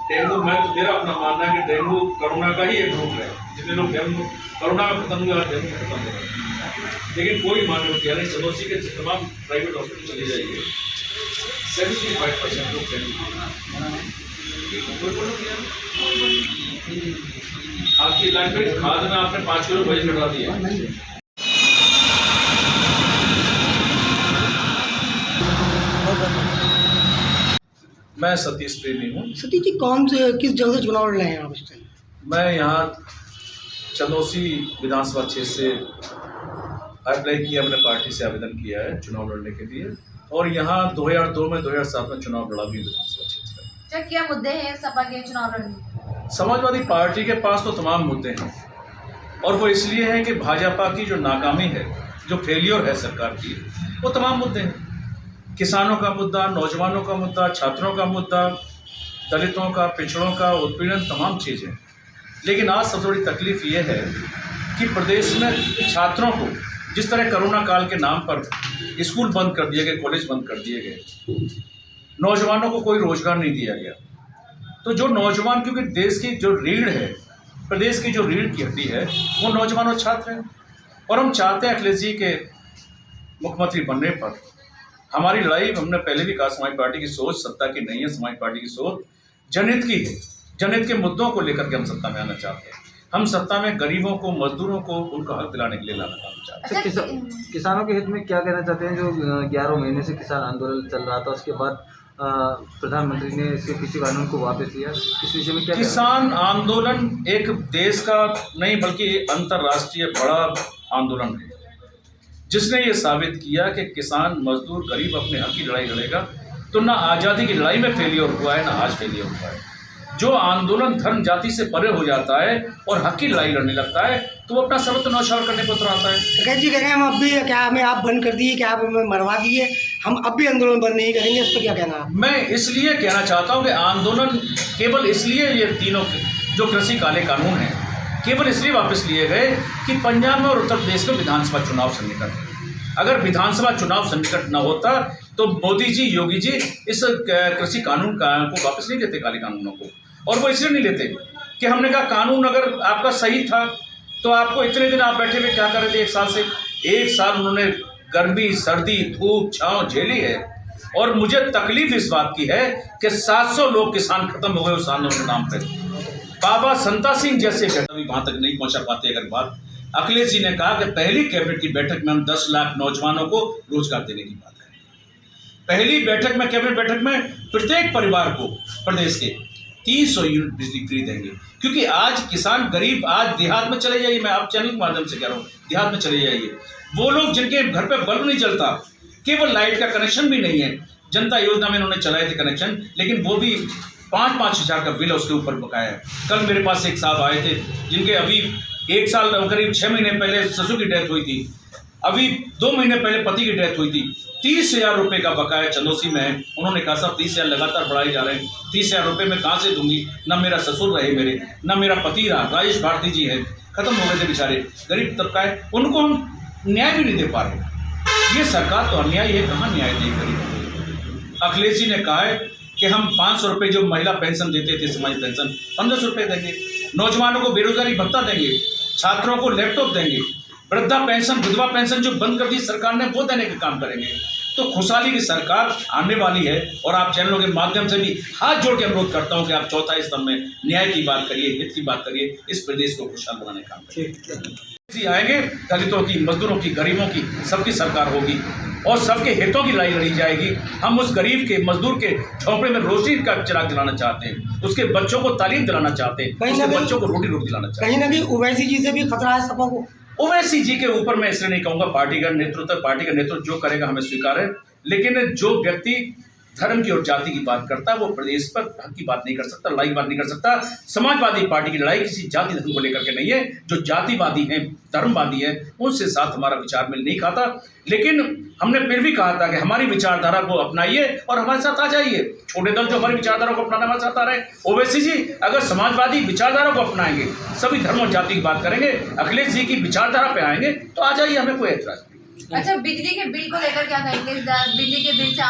Dengue, मैं तो मेरा अपना मानना है कि डेंगू कोरोना का ही एक रूप है। जितने लोग डेंगू कोरोना में खत्म हुआ, डेंगू में खत्म हो रहा है। लेकिन कोई मान्य किया नहीं। चंदौसी के तमाम प्राइवेट हॉस्पिटल चले जाइए, 75% लोग डेंगू आपकी लाइन में खाद में आपने 5 किलो वजन घटा दिया। मैं सतीश प्रेमी हूँ। सतीश जी, किस जगह से चुनाव लड़ रहे हैं आप इस टाइम? मैं यहाँ चंदौसी विधानसभा क्षेत्र से अप्लाई किया, अपने पार्टी से आवेदन किया है चुनाव लड़ने के लिए, और यहाँ 2002 में 2007 में चुनाव लड़ा भी विधानसभा क्षेत्र में। क्या मुद्दे हैं सपा के चुनाव लड़ने? समाजवादी पार्टी के पास तो तमाम मुद्दे हैं, और वो इसलिए है कि भाजपा की जो नाकामी है, जो फेलियर है सरकार की, वो तमाम मुद्दे हैं। किसानों का मुद्दा, नौजवानों का मुद्दा, छात्रों का मुद्दा, दलितों का, पिछड़ों का उत्पीड़न, तमाम चीज़ें। लेकिन आज सबसे बड़ी तकलीफ ये है कि प्रदेश में छात्रों को जिस तरह कोरोना काल के नाम पर स्कूल बंद कर दिए गए, कॉलेज बंद कर दिए गए, नौजवानों को कोई रोजगार नहीं दिया गया। तो जो नौजवान, क्योंकि देश की जो रीढ़ है, प्रदेश की जो रीढ़ की हड्डी है, वो नौजवान और छात्र हैं। और हम चाहते हैं अखिलेश जी के मुख्यमंत्री बनने पर हमारी लड़ाई, हमने पहले भी कहा, समाज पार्टी की सोच सत्ता की नहीं है। समाज पार्टी की सोच जनहित की है। जनहित के मुद्दों को लेकर के हम सत्ता में आना चाहते हैं। हम सत्ता में गरीबों को, मजदूरों को उनका हक दिलाने के लिए लाना चाहते हैं। किसानों के हित में क्या कहना चाहते हैं? जो 11 महीने से किसान आंदोलन चल रहा था, उसके बाद प्रधानमंत्री ने इसके कृषि कानून को वापस लिया, इस विषय में क्या? किसान आंदोलन एक देश का नहीं बल्कि अंतर्राष्ट्रीय बड़ा आंदोलन है, जिसने ये साबित किया कि किसान, मजदूर, गरीब अपने हक की लड़ाई लड़ेगा। तो ना आज़ादी की लड़ाई में फेलियर हुआ है, ना आज फेलियर हुआ है। जो आंदोलन धर्म जाति से परे हो जाता है और हक की लड़ाई लड़ने लगता है, तो वो अपना सर्वत्र नौशावर करने को आता है। प्रकाश जी कह रहे हैं हम अब भी, क्या हमें आप बंद कर दिए, क्या आप हमें मरवा दिए, हम अब भी आंदोलन बंद नहीं करेंगे, इस पर क्या कहना है? मैं इसलिए कहना चाहता हूँ कि आंदोलन केवल इसलिए, ये तीनों जो कृषि काले कानून हैं, केवल इसलिए वापस लिए गए कि पंजाब में और उत्तर प्रदेश में विधानसभा चुनाव सन्निकट है। अगर विधानसभा चुनाव सन्निकट न होता तो मोदी जी, योगी जी इस कृषि कानून को वापस नहीं लेते, काले कानूनों को। और वो इसलिए नहीं लेते कि हमने कहा कानून अगर आपका सही था तो आपको इतने दिन आप बैठे हुए क्या कर रहे थे? 1 साल से 1 साल उन्होंने गर्मी, सर्दी, धूप, छाँव झेली है। और मुझे तकलीफ इस बात की है कि 700 लोग किसान खत्म हो गए उस आंदोलन के नाम पर। बाबा संता सिंह जैसे अभी वहाँ तक नहीं पहुँचा पाते। अगर बात अखिलेश जी ने कहा कि पहली कैबिनेट की बैठक में हम 10 लाख नौजवानों को रोजगार देने की बात करेंगे। पहली बैठक में, कैबिनेट बैठक में, प्रत्येक परिवार को प्रदेश के 300 यूनिट बिजली फ्री देंगे। क्योंकि आज किसान गरीब, आज देहात में चले जाइए, मैं आप चैनल के माध्यम से कह रहा हूँ, देहात में चले जाइए, वो लोग जिनके घर पे बल्ब नहीं जलता, केवल लाइट का कनेक्शन भी नहीं है, जनता योजना में उन्होंने चलाए थे कनेक्शन, लेकिन वो भी 5-5 हज़ार का बिल उसके ऊपर बकाया है। कल मेरे पास एक साहब आए थे जिनके अभी 1 साल करीब 6 महीने पहले ससुर की डेथ हुई थी, अभी 2 महीने पहले पति की डेथ हुई थी। 30,000 रुपये का बकाया चंदौसी में है। उन्होंने कहा साहब 30,000 लगातार बढ़ाए जा रहे हैं, 30,000 रुपये मैं कहाँ से दूंगी? ना मेरा ससुर रहे मेरे, ना मेरा पति रहा, राजेश भारती जी है, खत्म हो गए थे बेचारे, गरीब तबका है, उनको हम न्याय भी नहीं दे पा रहे। ये सरकार तो अन्याय है, कहाँ न्याय देगी गरीब? अखिलेश जी ने कहा है कि हम 500 रुपये जो महिला पेंशन देते थे, समाज पेंशन, 1500 रुपये देंगे, नौजवानों को बेरोजगारी भत्ता देंगे, छात्रों को लैपटॉप देंगे, वृद्धा पेंशन, विधवा पेंशन जो बंद कर दी सरकार ने, वो देने का काम करेंगे। तो खुशहाली की सरकार आने वाली है। और आप चैनलों के माध्यम से भी हाथ जोड़ के अनुरोध करता हूं कि आप चौथा स्तंभ में न्याय की बात करिए, हित की बात करिए, इस प्रदेश को खुशहाल बनाने का काम करिए। आएंगे, दलितों की, मजदूरों की, गरीबों की, सबकी सरकार होगी और सबके हितों की लड़ाई लड़ी जाएगी। हम उस गरीब के, मजदूर के झोंपड़े में रोशनी का चिराग जलाना चाहते हैं, उसके बच्चों को तालीम दिलाना चाहते हैं, उसके बच्चों को रोटी दिलाना चाहते हैं। कहीं ना कहीं ओवैसी जी से भी खतरा है सपा को। ओवैसी जी के ऊपर मैं इसलिए नहीं कहूँगा, पार्टी का नेतृत्व जो करेगा हमें स्वीकार है, लेकिन जो व्यक्ति धर्म की और जाति की बात करता है वो प्रदेश पर हक की बात नहीं कर सकता, लड़ाई की बात नहीं कर सकता। समाजवादी पार्टी की लड़ाई किसी जाति धर्म को लेकर के नहीं है। जो जातिवादी हैं, धर्मवादी हैं, उनसे साथ हमारा विचार मेल नहीं खाता। लेकिन हमने फिर भी कहा था कि हमारी विचारधारा को अपनाइए और हमारे साथ आ जाइए। छोटे दल जो हमारी विचारधारा को अपनाने हमारे साथ आ रहे हैं, ओवैसी जी अगर समाजवादी विचारधारा को अपनाएंगे, सभी धर्म और जाति की बात करेंगे, अखिलेश जी की विचारधारा पे आएंगे, तो आ जाइए, हमें कोई एतराज नहीं। अच्छा, बिजली के बिल को लेकर क्या कहेंगे? बिजली के बिल से